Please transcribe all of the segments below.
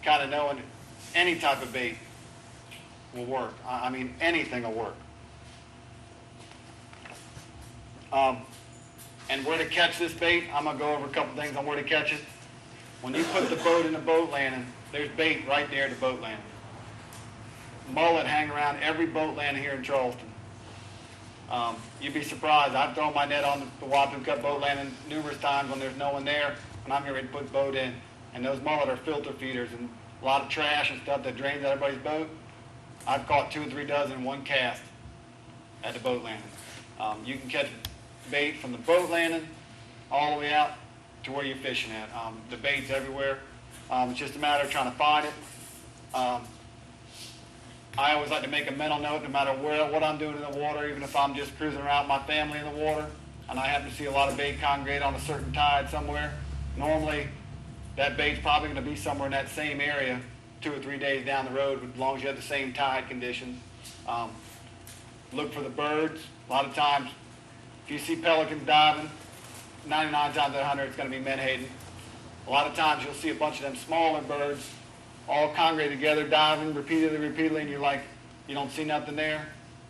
kind of knowing any type of bait will work. I mean, anything will work. And where to catch this bait, I'm going to go over a couple things on where to catch it. When you put the boat in the boat landing, there's bait right there at the boat landing. Mullet hang around every boat landing here in Charleston. You'd be surprised. I've thrown my net on the Wapoo Cut boat landing numerous times when there's no one there, and I'm ready to put the boat in. And those mullet are filter feeders and a lot of trash and stuff that drains out everybody's boat. I've caught 2 or 3 dozen in one cast at the boat landing. You can catch bait from the boat landing all the way out to where you're fishing at. The bait's everywhere. It's just a matter of trying to find it. I always like to make a mental note, no matter what I'm doing in the water, even if I'm just cruising around with my family in the water, and I happen to see a lot of bait congregate on a certain tide somewhere. Normally, that bait's probably going to be somewhere in that same area 2 or 3 days down the road, as long as you have the same tide conditions. Look for the birds. A lot of times, if you see pelicans diving, 99 times out of 100, it's going to be menhaden. A lot of times, you'll see a bunch of them smaller birds all congregate together, diving repeatedly, and you're like, you don't see nothing there.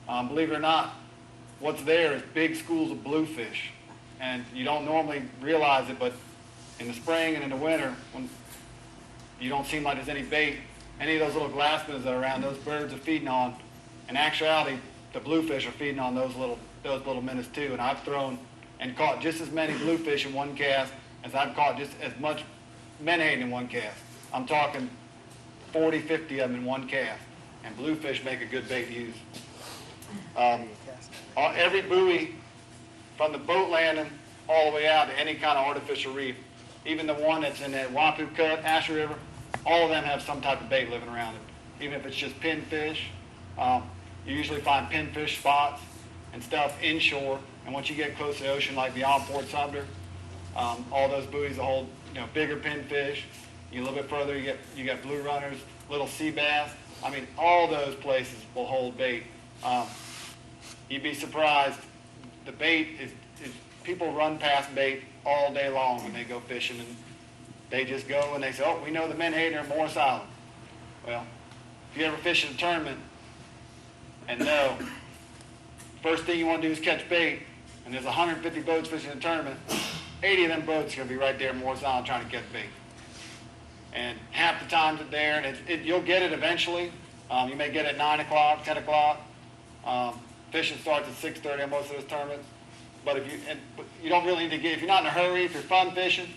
Believe it or not, what's there is big schools of bluefish. And you don't normally realize it, but in the spring and in the winter, when you don't seem like there's any bait, any of those little glass minnows that are around, those birds are feeding on. In actuality, the bluefish are feeding on those little minnows too. And I've thrown and caught just as many bluefish in one cast as I've caught just as much menhaden in one cast. I'm talking 40, 50 of them in one cast. And bluefish make a good bait to use. Every buoy, from the boat landing all the way out to any kind of artificial reef, even the one that's in that Wapoo Cut, Asher River, all of them have some type of bait living around it. Even if it's just pinfish, you usually find pinfish spots and stuff inshore. And once you get close to the ocean, like beyond Fort Sumter, all those buoys will hold bigger pinfish. You a little bit further, you get blue runners, little sea bass. I mean, all those places will hold bait. You'd be surprised. The bait is people run past bait all day long when they go fishing, and they just go and they say, "Oh, we know the menhaden are Morris Island." Well, if you ever fish in a tournament and know, first thing you want to do is catch bait, and there's 150 boats fishing in a tournament, 80 of them boats are going to be right there in Morris Island trying to catch bait. And half the times it's there, and you'll get it eventually. You may get it at 9 o'clock, 10 o'clock. Fishing starts at 6:30 on most of those tournaments. But if you don't really need to get, if you're not in a hurry, if you're fun fishing,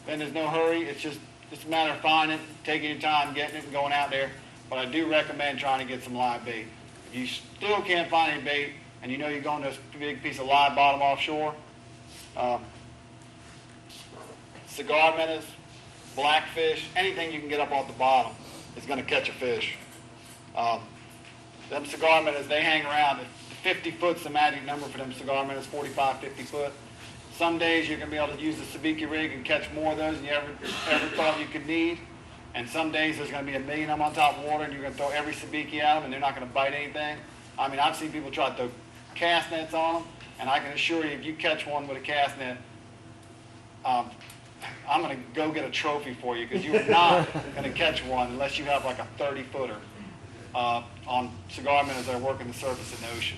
then there's no hurry. It's a matter of finding it, taking your time, getting it, and going out there. But I do recommend trying to get some live bait. If you still can't find any bait, and you know you're going to a big piece of live bottom offshore, cigar minnows, blackfish, anything you can get up off the bottom is going to catch a fish. Them cigar minnows, they hang around. 50 foot's the magic number for them cigar minnows, 45, 50 foot. Some days you're going to be able to use the sabiki rig and catch more of those than you ever thought you could need. And some days there's going to be a million of them on top of water, and you're going to throw every sabiki at them, and they're not going to bite anything. I mean, I've seen people try to throw cast nets on them, and I can assure you, if you catch one with a cast net, I'm going to go get a trophy for you, because you're not going to catch one unless you have like a 30-footer on cigar minnows that are working the surface in the ocean.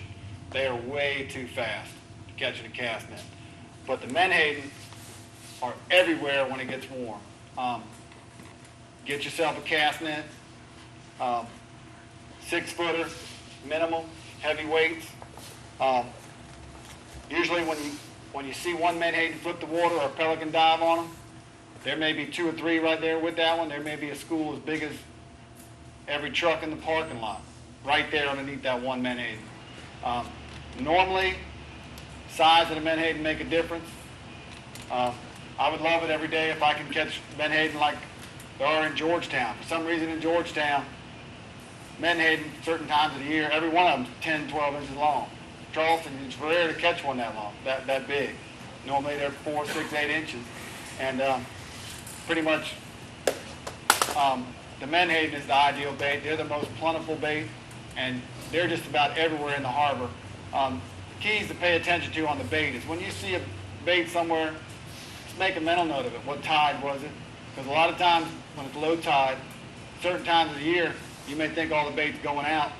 They are way too fast to catch in a cast net. But the menhaden are everywhere when it gets warm. Get yourself a cast net, 6-footer minimum, heavy weights. Usually when you see one menhaden flip the water or a pelican dive on them, there may be 2 or 3 right there with that one. There may be a school as big as every truck in the parking lot, right there underneath that one menhaden. Normally, size of the menhaden make a difference. I would love it every day if I could catch menhaden like there are in Georgetown. For some reason in Georgetown, menhaden certain times of the year, every one of them is 10, 12 inches long. Charleston, it's rare to catch one that long, that big. Normally they're 4, 6, 8 inches. And pretty much the menhaden is the ideal bait. They're the most plentiful bait, and they're just about everywhere in the harbor. Keys to pay attention to on the bait is when you see a bait somewhere, just make a mental note of it. What tide was it? Because a lot of times when it's low tide, certain times of the year, you may think all the bait's going out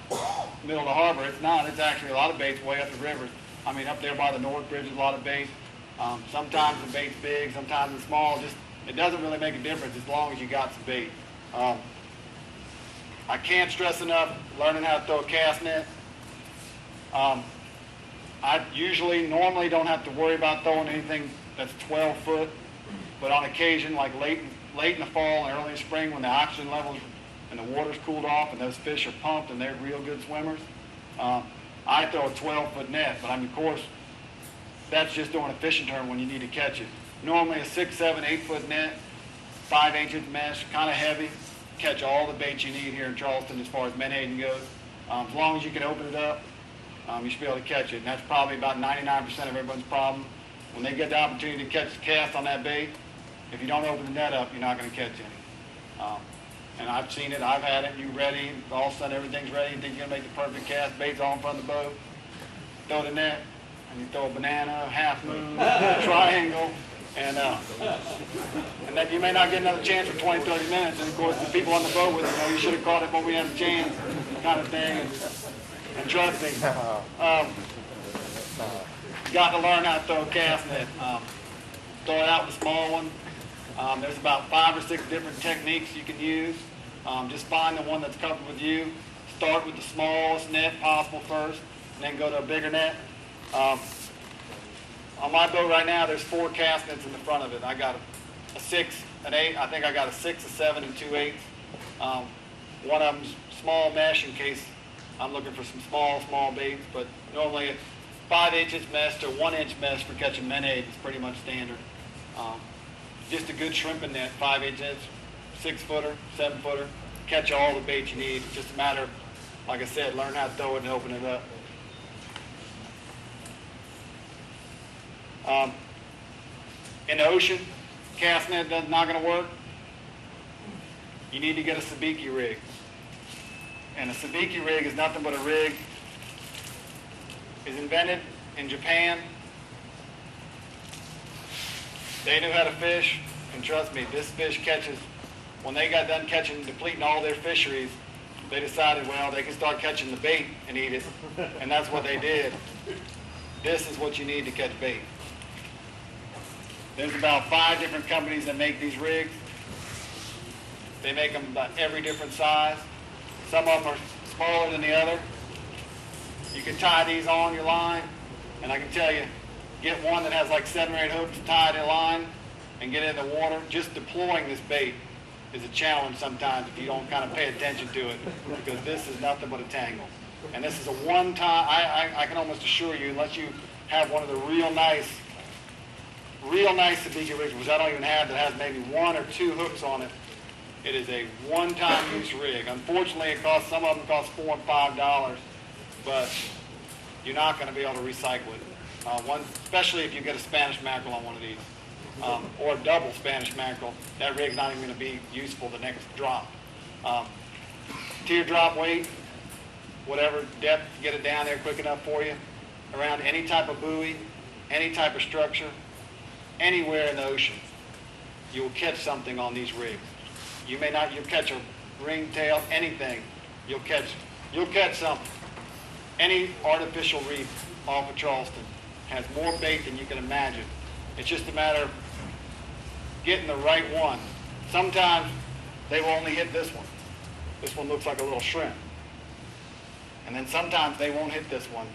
middle of the harbor. It's not. It's actually a lot of bait's way up the rivers. I mean, up there by the North Bridge, there's a lot of bait. Sometimes the bait's big, sometimes it's small. Just it doesn't really make a difference as long as you got some bait. I can't stress enough learning how to throw a cast net. I normally don't have to worry about throwing anything that's 12 foot, but on occasion, like late in the fall and early in spring, when the oxygen levels and the water's cooled off and those fish are pumped and they're real good swimmers, I throw a 12-foot net. But I mean, of course, that's just during a fishing tournament when you need to catch it. Normally a 6, 7, 8-foot net, 5/8 mesh, kind of heavy, catch all the bait you need here in Charleston as far as menhaden goes. As long as you can open it up, you should be able to catch it. And that's probably about 99% of everyone's problem. When they get the opportunity to catch the cast on that bait, if you don't open the net up, you're not going to catch any. And I've seen it, I've had it, you ready, all of a sudden everything's ready, you think you're going to make the perfect cast, bait's all in front of the boat, throw the net, and you throw a banana, half moon, triangle, and then you may not get another chance for 20, 30 minutes, and of course the people on the boat with you, you should have caught it when we had a chance, kind of thing, and trust me, got to learn how to throw a cast net. Throw it out with a small one. There's about 5 or 6 different techniques you can use. Just find the one that's comfortable with you. Start with the smallest net possible first, and then go to a bigger net. On my boat right now, there's 4 cast nets in the front of it. I got a 6, an 8. I think I got a 6, a 7, and 2/8. One of them's small mesh in case I'm looking for some small baits, but normally 5/8 mesh or 1-inch mesh for catching menhaden is pretty much standard. Just a good shrimping net, 5/8 inch, 6-footer, 7-footer, catch all the bait you need. It's just a matter of, like I said, learn how to throw it and open it up. In the ocean, cast net is not going to work. You need to get a sabiki rig. And a sabiki rig is nothing but a rig. It's invented in Japan. They knew how to fish, and trust me, this fish catches, when they got done depleting all their fisheries, they decided, well, they can start catching the bait and eat it, and that's what they did. This is what you need to catch bait. There's about 5 different companies that make these rigs. They make them about every different size. Some of them are smaller than the other. You can tie these on your line, and I can tell you, get one that has like 7 or 8 hooks tied in line and get in the water. Just deploying this bait is a challenge sometimes if you don't kind of pay attention to it, because this is nothing but a tangle. And this is a one-time, I can almost assure you, unless you have one of the real nice sabiki rigs, which I don't even have, that has maybe 1 or 2 hooks on it, it is a one-time use rig. Unfortunately, some of them cost $4 and $5, but you're not going to be able to recycle it. Especially if you get a Spanish mackerel on one of these, or a double Spanish mackerel, that rig's not even going to be useful the next drop. Teardrop weight, whatever depth, get it down there quick enough for you, around any type of buoy, any type of structure, anywhere in the ocean, you will catch something on these rigs. You'll catch a ringtail, anything, you'll catch something. Any artificial reef off of Charleston has more bait than you can imagine. It's just a matter of getting the right one. Sometimes they will only hit this one. This one looks like a little shrimp. And then sometimes they won't hit this one.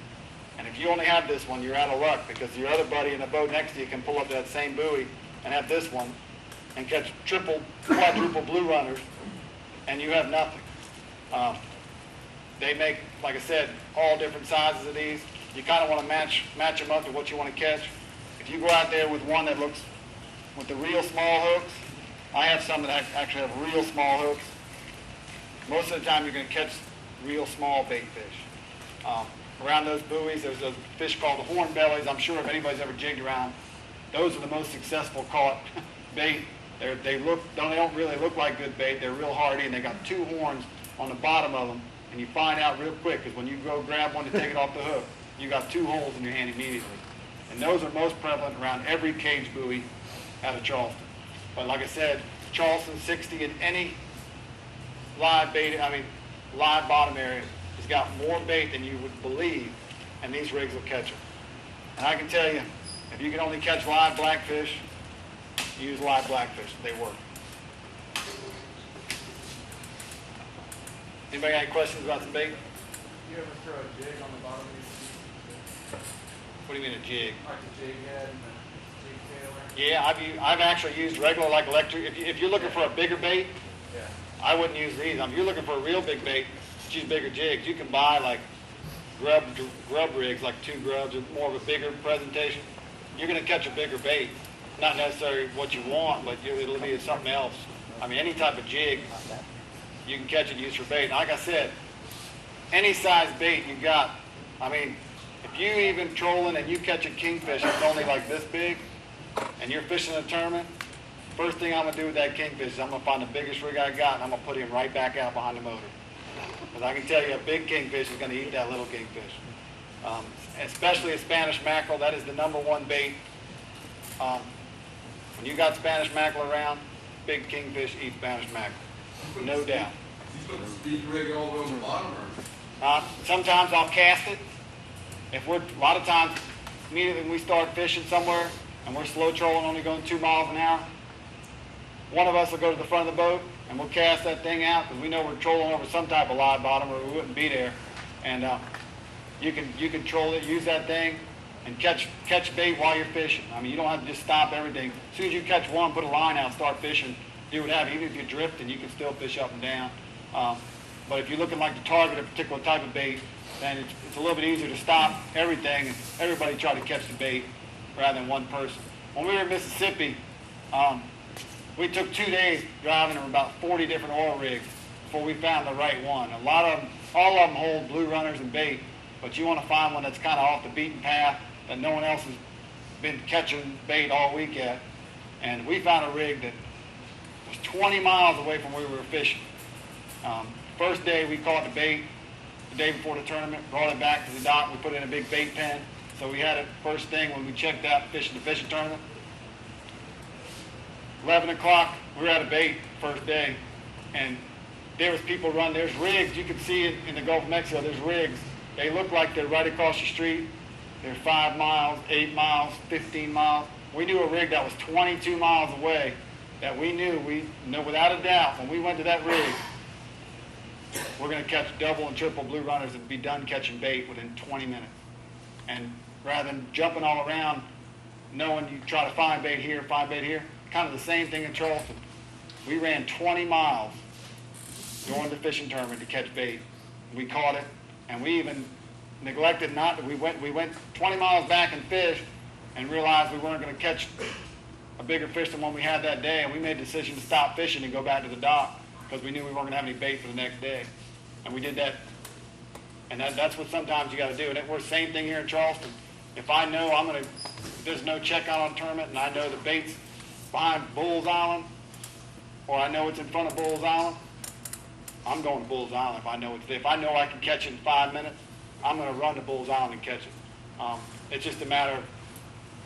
And if you only have this one, you're out of luck, because your other buddy in the boat next to you can pull up that same buoy and have this one and catch triple, quadruple blue runners, and you have nothing. They make, like I said, all different sizes of these. You kind of want to match them up to what you want to catch. If you go out there with one that looks with the real small hooks, I have some that actually have real small hooks. Most of the time, you're going to catch real small bait fish. Around those buoys, there's a fish called the hornbellies. I'm sure if anybody's ever jigged around, those are the most successful caught bait. They don't really look like good bait. They're real hardy, and they got 2 horns on the bottom of them. And you find out real quick, because when you go grab one to take it off the hook, you got 2 holes in your hand immediately. And those are most prevalent around every cage buoy out of Charleston. But like I said, Charleston, 60, and any live bait, live bottom area has got more bait than you would believe, and these rigs will catch them. And I can tell you, if you can only catch live blackfish, use live blackfish. They work. Anybody got any questions about the bait? You ever throw a jig on the bottom of your feet? What do you mean a jig? Like the jig head and the jig tail? Yeah, I've actually used regular, like electric. If you're looking for a bigger bait, Yeah. I wouldn't use these. If you're looking for a real big bait, just use bigger jigs. You can buy like grub rigs, like 2 grubs, or more of a bigger presentation. You're going to catch a bigger bait. Not necessarily what you want, but it'll be something else. Any type of jig, you can catch and use for bait. And like I said, any size bait you got. If you even trolling and you catch a kingfish that's only like this big, and you're fishing a tournament, first thing I'm going to do with that kingfish is I'm going to find the biggest rig I got, and I'm going to put him right back out behind the motor. Because I can tell you a big kingfish is going to eat that little kingfish. Especially a Spanish mackerel, that is the #1 bait. When you got Spanish mackerel around, big kingfish eat Spanish mackerel. No doubt. You put the speed rig all the way on the bottom, or? Sometimes I'll cast it. A lot of times, immediately when we start fishing somewhere and we're slow trolling, only going 2 miles an hour, one of us will go to the front of the boat and we'll cast that thing out because we know we're trolling over some type of live bottom or we wouldn't be there. And you can troll it, use that thing, and catch bait while you're fishing. You don't have to just stop everything. As soon as you catch one, put a line out, start fishing, do what have you. Even if you're drifting, you can still fish up and down. But if you're looking like to target a particular type of bait, then it's a little bit easier to stop everything and everybody try to catch the bait rather than one person. When we were in Mississippi, we took 2 days driving over about 40 different oil rigs before we found the right one. All of them hold blue runners and bait, but you want to find one that's kind of off the beaten path that no one else has been catching bait all week at. And we found a rig that was 20 miles away from where we were fishing. First day we caught the bait, the day before the tournament, brought it back to the dock, we put it in a big bait pen. So we had it first thing when we checked out fishing the fishing tournament. 11 o'clock, we were at a bait first day, and there was people running. There's rigs, you can see it in the Gulf of Mexico, there's rigs. They look like they're right across the street. They're 5 miles, 8 miles, 15 miles. We knew a rig that was 22 miles away that we knew without a doubt, when we went to that rig, we're going to catch double and triple blue runners and be done catching bait within 20 minutes. And rather than jumping all around, knowing you try to find bait here, kind of the same thing in Charleston. We ran 20 miles during the fishing tournament to catch bait. We caught it, and we even neglected not to. We went 20 miles back and fished and realized we weren't going to catch a bigger fish than one we had that day, and we made the decision to stop fishing and go back to the dock because we knew we weren't going to have any bait for the next day. And we did that. And that's what sometimes you got to do. And we're the same thing here in Charleston. If I know there's no check out on tournament, and I know the bait's behind Bull's Island, or I know it's in front of Bull's Island, I'm going to Bull's Island if I know it's there. If I know I can catch it in 5 minutes, I'm going to run to Bull's Island and catch it. It's just a matter of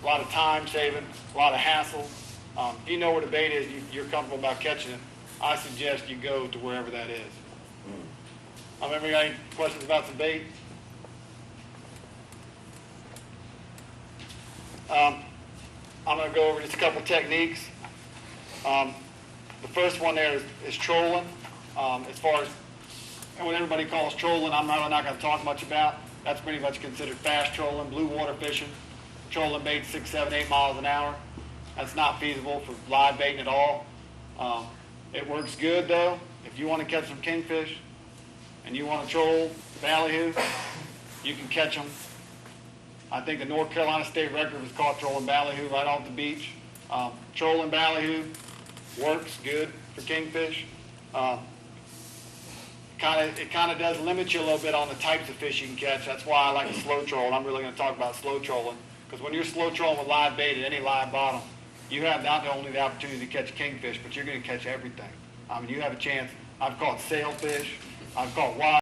a lot of time saving, a lot of hassle. If you know where the bait is, you're comfortable about catching it, I suggest you go to wherever that is. Everybody got any questions about the bait? I'm going to go over just a couple techniques. The first one there is trolling. As far as what everybody calls trolling, I'm really not going to talk much about. That's pretty much considered fast trolling, blue water fishing, trolling bait 6, 7, 8 miles an hour. That's not feasible for live baiting at all. It works good though. If you want to catch some kingfish and you want to troll ballyhoo, you can catch them. I think the North Carolina state record was caught trolling ballyhoo right off the beach. Trolling ballyhoo works good for kingfish. It kind of does limit you a little bit on the types of fish you can catch. That's why I like to slow troll. And I'm really going to talk about slow trolling, because when you're slow trolling with live bait at any live bottom, you have not only the opportunity to catch kingfish, but you're going to catch everything. You have a chance. I've caught sailfish. I've caught wild